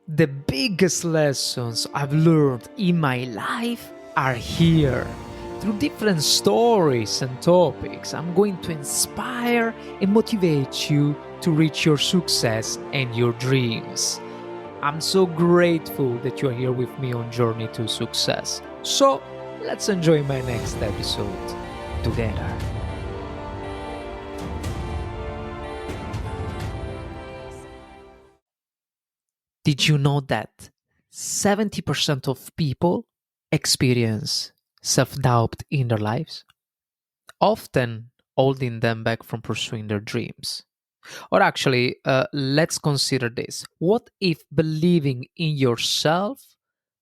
The biggest lessons I've learned in my life are here. Through different stories and topics, I'm going to inspire and motivate you to reach your success and your dreams. I'm so grateful that you're here with me on Journey to Success. So, let's enjoy my next episode together. Did you know that 70% of people experience self doubt in their lives, often holding them back from pursuing their dreams? Or actually, let's consider this. What if believing in yourself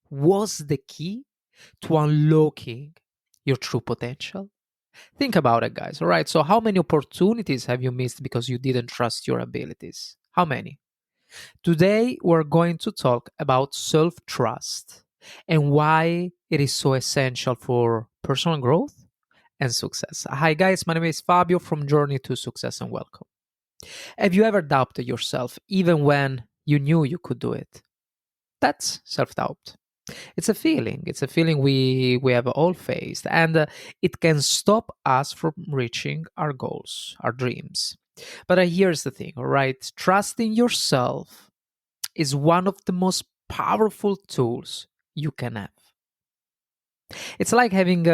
was the key to unlocking your true potential? Think about it, guys. All right. So, how many opportunities have you missed because you didn't trust your abilities? How many? Today, we're going to talk about self trust and why it is so essential for personal growth and success. Hi, guys. My name is Fabio from Journey to Success, and welcome. Have you ever doubted yourself even when you knew you could do it? That's self doubt. It's a feeling. It's a feeling we have all faced, and it can stop us from reaching our goals, our dreams. But here's the thing, all right? Trusting yourself is one of the most powerful tools you can have. It's like having,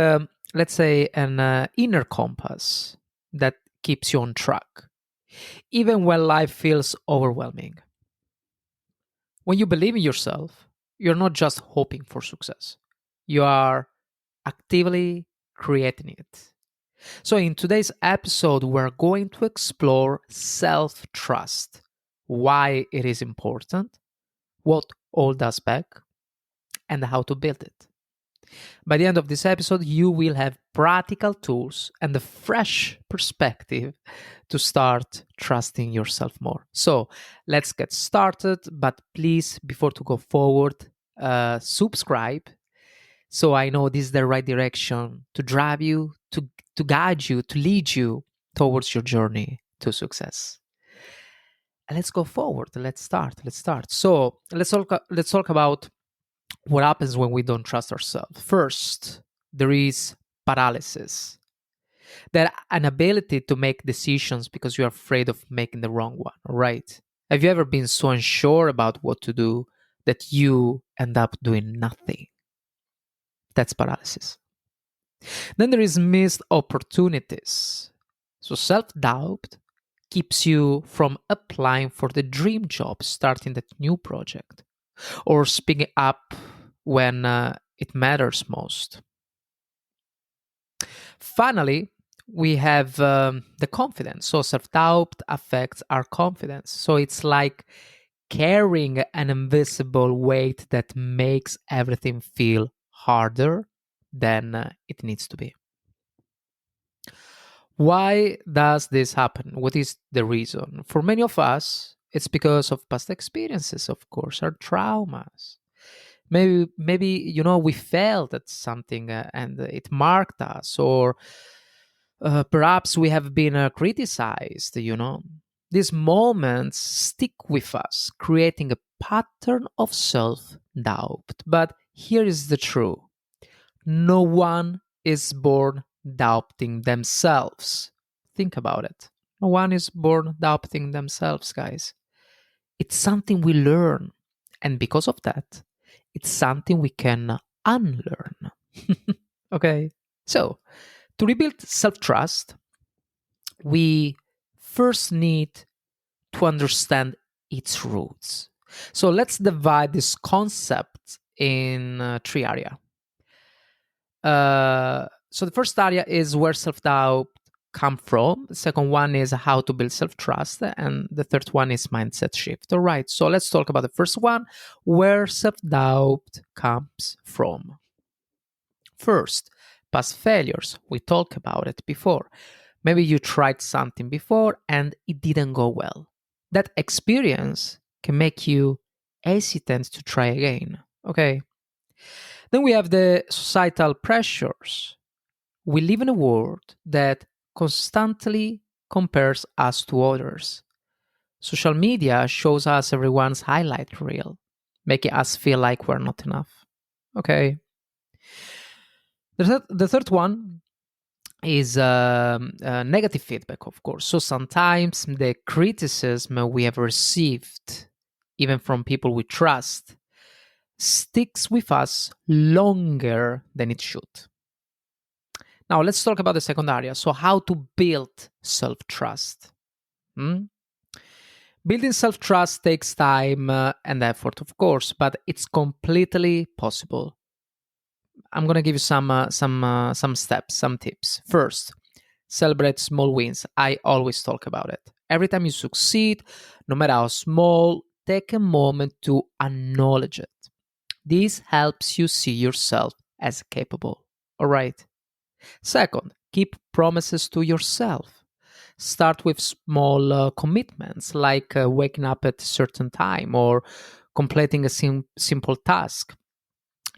let's say, an inner compass that keeps you on track, even when life feels overwhelming. When you believe in yourself, you're not just hoping for success, you are actively creating it. So, in today's episode, we're going to explore self trust, why it is important, what holds us back, and how to build it. By the end of this episode, you will have practical tools and a fresh perspective to start trusting yourself more. So let's get started. But please, before to go forward, subscribe so I know this is the right direction to drive you, to guide you, to lead you towards your journey to success. And let's go forward. Let's start. So let's talk about what happens when we don't trust ourselves. First, there is paralysis, that an ability to make decisions because you're afraid of making the wrong one, right? Have you ever been so unsure about what to do that you end up doing nothing? That's paralysis. Then there is missed opportunities. So self doubt keeps you from applying for the dream job, starting that new project, or speaking up when it matters most. Finally, we have the confidence. So self doubt affects our confidence. So it's like carrying an invisible weight that makes everything feel harder than it needs to be. Why does this happen? What is the reason? For many of us, it's because of past experiences, of course, our traumas. Maybe we failed at something and it marked us, or perhaps we have been criticized. These moments stick with us, creating a pattern of self-doubt. But here is the truth: no one is born doubting themselves. Think about it. No one is born doubting themselves, guys. It's something we learn, and because of that, it's something we can unlearn. Okay. So, to rebuild self trust, we first need to understand its roots. So, let's divide this concept in three areas. So, the first area is where self doubt come from. The second one is how to build self trust, and the third one is mindset shift. All right, so let's talk about the first one, where self doubt comes from. First, past failures. We talked about it before. Maybe you tried something before and it didn't go well. That experience can make you hesitant to try again. Okay. Then we have the societal pressures. We live in a world that constantly compares us to others. Social media shows us everyone's highlight reel. making us feel like we're not enough. Okay. The third one is negative feedback, of course. So sometimes the criticism we have received, even from people we trust, sticks with us longer than it should. Now, let's talk about the second area. So, how to build self trust. Building self trust takes time and effort, of course, but it's completely possible. I'm gonna give you some steps, some tips. First, celebrate small wins. I always talk about it. Every time you succeed, no matter how small, take a moment to acknowledge it. This helps you see yourself as capable. All right. Second, keep promises to yourself. Start with small commitments like waking up at a certain time or completing a simple task.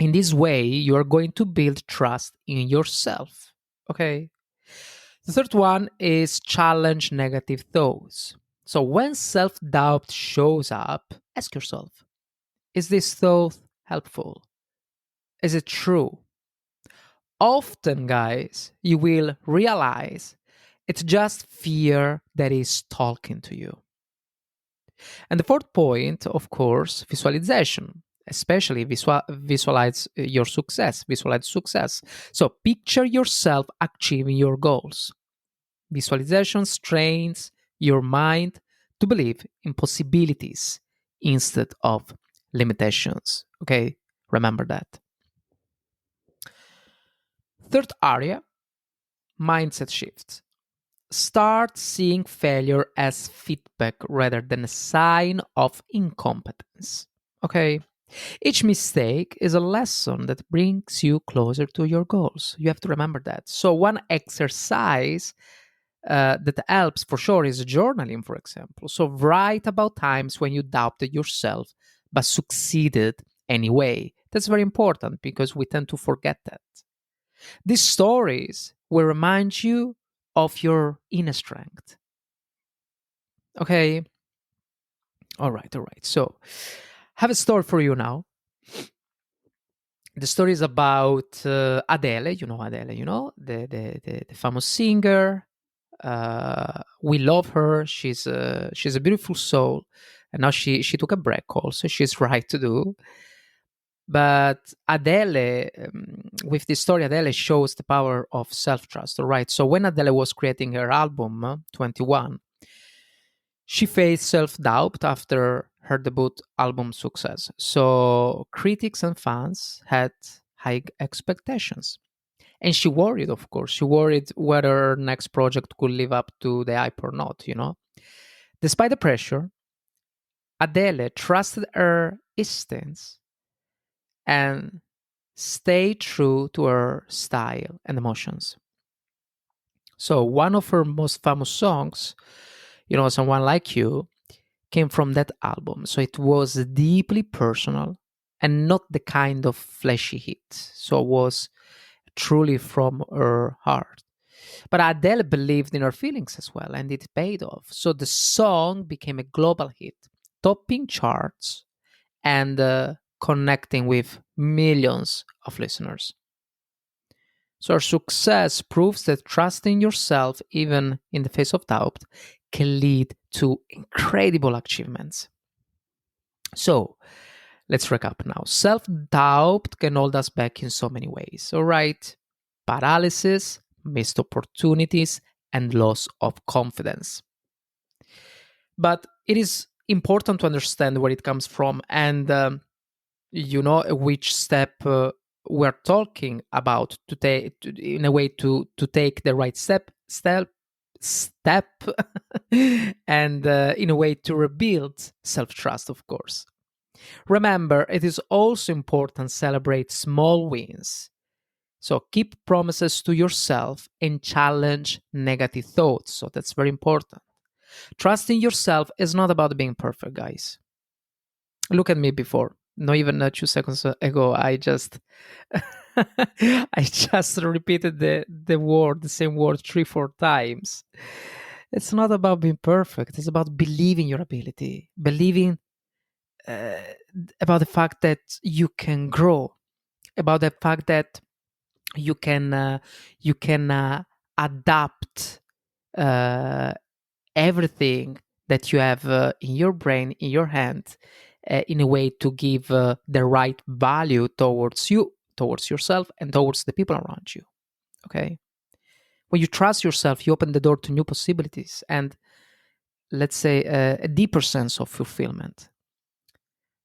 In this way, you are going to build trust in yourself. Okay. The third one is challenge negative thoughts. So when self doubt shows up, ask yourself, is this thought helpful? Is it true? Often, guys, you will realize it's just fear that is talking to you. And the fourth point, of course, visualization, especially visualize your success, visualize success. So picture yourself achieving your goals. Visualization trains your mind to believe in possibilities instead of limitations. Okay, remember that. Third area, mindset shift. Start seeing failure as feedback rather than a sign of incompetence. Okay? Each mistake is a lesson that brings you closer to your goals. You have to remember that. So, one exercise that helps for sure is journaling, for example. So, write about times when you doubted yourself but succeeded anyway. That's very important because we tend to forget that. These stories will remind you of your inner strength. Okay. All right. All right. So, I have a story for you now. The story is about Adele. You know Adele. You know the famous singer. We love her. She's a beautiful soul, and now she took a break. Also, she's right to do. But Adele, with this story, Adele shows the power of self trust. All right. So when Adele was creating her album 21, she faced self doubt after her debut album success. So critics and fans had high expectations. And she worried, of course. She worried whether her next project could live up to the hype or not, you know. Despite the pressure, Adele trusted her instincts and stayed true to her style and emotions. So one of her most famous songs, you know, Someone Like You, came from that album. So it was deeply personal and not the kind of flashy hit. So it was truly from her heart. But Adele believed in her feelings as well, and it paid off. So the song became a global hit, topping charts and connecting with millions of listeners. So her success proves that trusting yourself, even in the face of doubt, can lead to incredible achievements. So let's recap now. Self doubt can hold us back in so many ways. All right. Paralysis, missed opportunities, and loss of confidence. But it is important to understand where it comes from and, you know, which step we're talking about to take in a way to take the right step and in a way to rebuild self-trust, of course. Remember, it is also important to celebrate small wins. So keep promises to yourself and challenge negative thoughts. So that's very important. Trusting yourself is not about being perfect, guys. Look at me before. Not even 2 seconds ago, I just I just repeated the same word 3 4 times. It's not about being perfect. It's about believing your ability, believing uh, about the fact that you can grow, about the fact that you can adapt uh, everything that you have in your brain, in your hand, in a way to give the right value towards you, towards yourself, and towards the people around you. Okay. When you trust yourself, you open the door to new possibilities and, let's say, a deeper sense of fulfillment.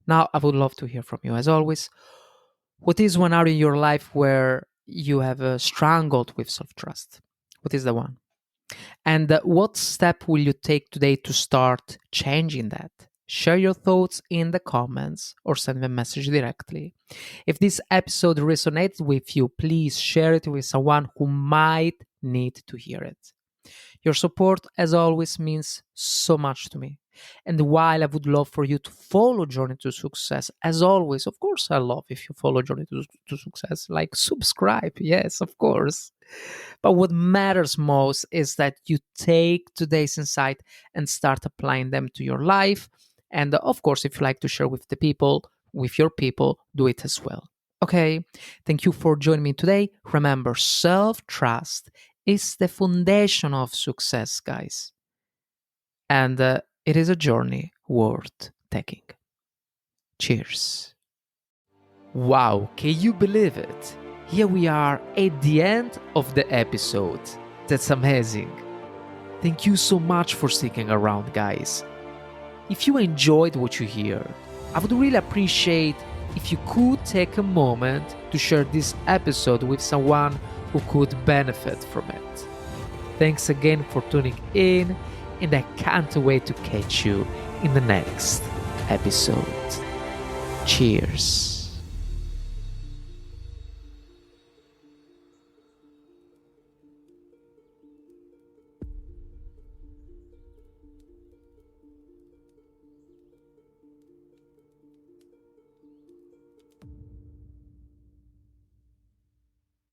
Now, I would love to hear from you. As always, what is one area in your life where you have struggled with self trust? What is the one? And what step will you take today to start changing that? Share your thoughts in the comments or send me a message directly. If this episode resonates with you, please share it with someone who might need to hear it. Your support, as always, means so much to me. And while I would love for you to follow Journey to Success, as always, of course, I love if you follow Journey to Success, like subscribe. Yes, of course. But what matters most is that you take today's insight and start applying them to your life. And of course, if you like to share with the people, with your people, do it as well. Okay, thank you for joining me today. Remember, self trust is the foundation of success, guys. And it is a journey worth taking. Cheers. Wow, can you believe it? Here we are at the end of the episode. That's amazing. Thank you so much for sticking around, guys. If you enjoyed what you hear, I would really appreciate if you could take a moment to share this episode with someone who could benefit from it. Thanks again for tuning in, and I can't wait to catch you in the next episode. Cheers.